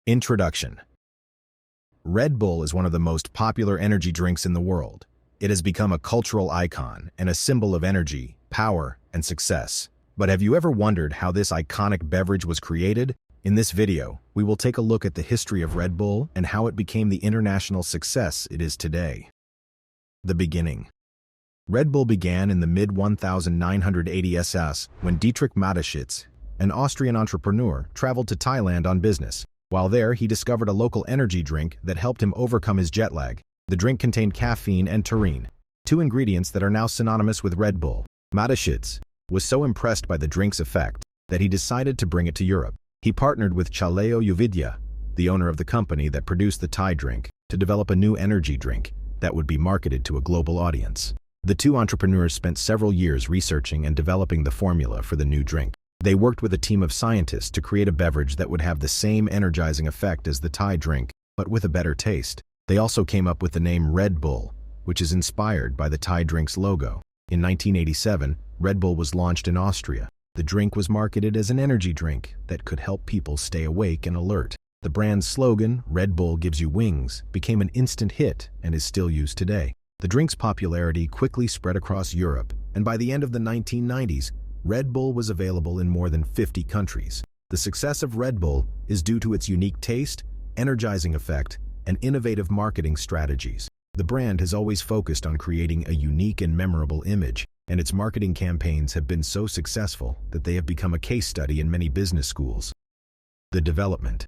Introduction. Red Bull is one of the most popular energy drinks in the world. It has become a cultural icon and a symbol of energy, power, and success. But have you ever wondered how this iconic beverage was created? In this video, we will take a look at the history of Red Bull and how it became the international success it is today. The beginning. Red Bull began in the mid-1980s when Dietrich Mateschitz, an Austrian entrepreneur, traveled to Thailand on business. While there, he discovered a local energy drink that helped him overcome his jet lag. The drink contained caffeine and taurine, two ingredients that are now synonymous with Red Bull. Mateschitz was so impressed by the drink's effect that he decided to bring it to Europe. He partnered with Chaleo Uvidya, the owner of the company that produced the Thai drink, to develop a new energy drink that would be marketed to a global audience. The two entrepreneurs spent several years researching and developing the formula for the new drink. They worked with a team of scientists to create a beverage that would have the same energizing effect as the Thai drink, but with a better taste. They also came up with the name Red Bull, which is inspired by the Thai drink's logo. In 1987, Red Bull was launched in Austria. The drink was marketed as an energy drink that could help people stay awake and alert. The brand's slogan, "Red Bull gives you wings," became an instant hit and is still used today. The drink's popularity quickly spread across Europe, and by the end of the 1990s, Red Bull was available in more than 50 countries. The success of Red Bull is due to its unique taste, energizing effect, and innovative marketing strategies. The brand has always focused on creating a unique and memorable image, and its marketing campaigns have been so successful that they have become a case study in many business schools. The development.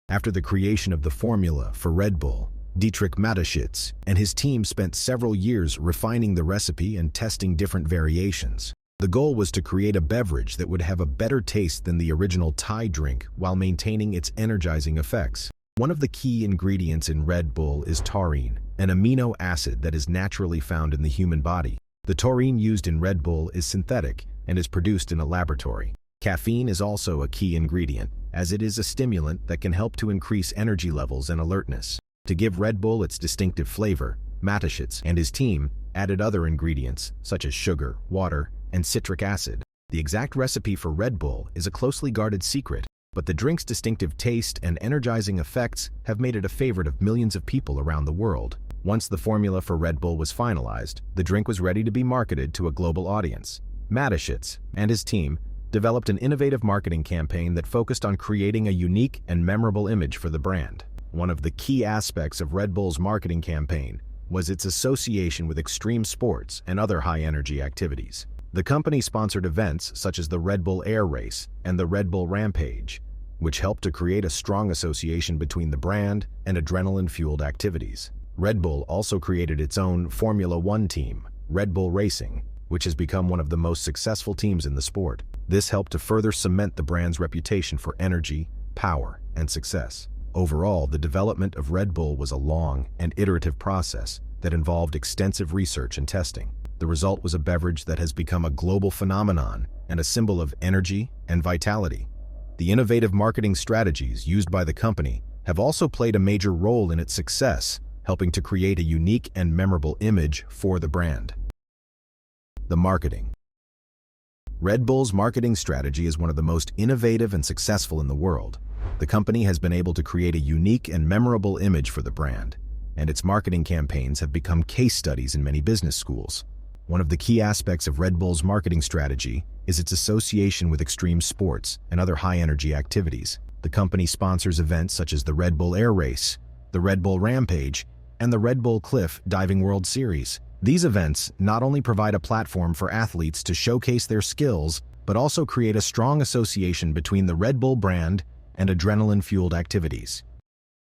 After the creation of the formula for Red Bull, Dietrich Mateschitz and his team spent several years refining the recipe and testing different variations. The goal was to create a beverage that would have a better taste than the original Thai drink while maintaining its energizing effects. One of the key ingredients in Red Bull is taurine, an amino acid that is naturally found in the human body. The taurine used in Red Bull is synthetic and is produced in a laboratory. Caffeine is also a key ingredient, as it is a stimulant that can help to increase energy levels and alertness. To give Red Bull its distinctive flavor, Mateschitz and his team added other ingredients such as sugar, water, and citric acid. The exact recipe for Red Bull is a closely guarded secret, but the drink's distinctive taste and energizing effects have made it a favorite of millions of people around the world. Once the formula for Red Bull was finalized, the drink was ready to be marketed to a global audience. Mateschitz and his team developed an innovative marketing campaign that focused on creating a unique and memorable image for the brand. One of the key aspects of Red Bull's marketing campaign was its association with extreme sports and other high-energy activities. The company sponsored events such as the Red Bull Air Race and the Red Bull Rampage, which helped to create a strong association between the brand and adrenaline-fueled activities. Red Bull also created its own Formula One team, Red Bull Racing, which has become one of the most successful teams in the sport. This helped to further cement the brand's reputation for energy, power, and success. Overall, the development of Red Bull was a long and iterative process that involved extensive research and testing. The result was a beverage that has become a global phenomenon and a symbol of energy and vitality. The innovative marketing strategies used by the company have also played a major role in its success, helping to create a unique and memorable image for the brand. The marketing. Red Bull's marketing strategy is one of the most innovative and successful in the world. The company has been able to create a unique and memorable image for the brand, and its marketing campaigns have become case studies in many business schools. One of the key aspects of Red Bull's marketing strategy is its association with extreme sports and other high-energy activities. The company sponsors events such as the Red Bull Air Race, the Red Bull Rampage, and the Red Bull Cliff Diving World Series. These events not only provide a platform for athletes to showcase their skills, but also create a strong association between the Red Bull brand and adrenaline-fueled activities.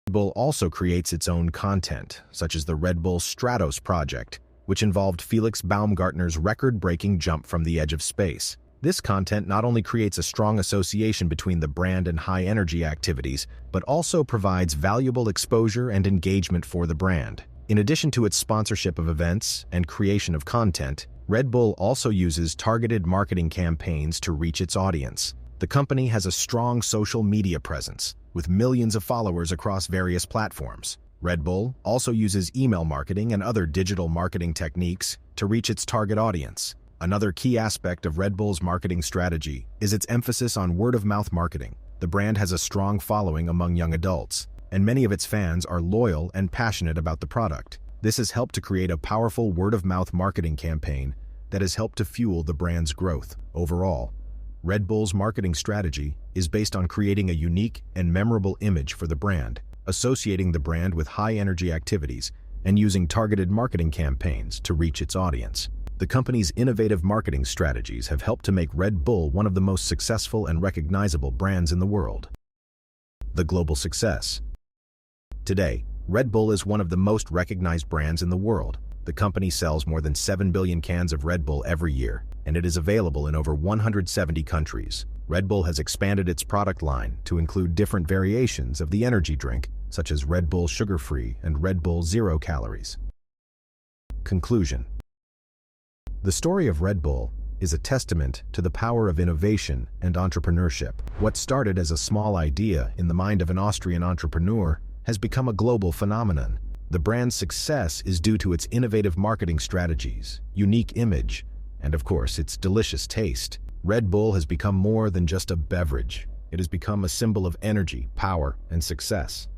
Red Bull also creates its own content, such as the Red Bull Stratos project, which involved Felix Baumgartner's record-breaking jump from the edge of space. This content not only creates a strong association between the brand and high-energy activities, but also provides valuable exposure and engagement for the brand. In addition to its sponsorship of events and creation of content, Red Bull also uses targeted marketing campaigns to reach its audience. The company has a strong social media presence, with millions of followers across various platforms. Red Bull also uses email marketing and other digital marketing techniques to reach its target audience. Another key aspect of Red Bull's marketing strategy is its emphasis on word-of-mouth marketing. The brand has a strong following among young adults, and many of its fans are loyal and passionate about the product. This has helped to create a powerful word-of-mouth marketing campaign that has helped to fuel the brand's growth. Overall, Red Bull's marketing strategy is based on creating a unique and memorable image for the brand, associating the brand with high-energy activities and using targeted marketing campaigns to reach its audience. The company's innovative marketing strategies have helped to make Red Bull one of the most successful and recognizable brands in the world. The global success. Today, Red Bull is one of the most recognized brands in the world. The company sells more than 7 billion cans of Red Bull every year, and it is available in over 170 countries. Red Bull has expanded its product line to include different variations of the energy drink, such as Red Bull Sugar-Free and Red Bull Zero Calories. Conclusion. The story of Red Bull is a testament to the power of innovation and entrepreneurship. What started as a small idea in the mind of an Austrian entrepreneur has become a global phenomenon. The brand's success is due to its innovative marketing strategies, unique image, and of course, its delicious taste. Red Bull has become more than just a beverage. It has become a symbol of energy, power, and success.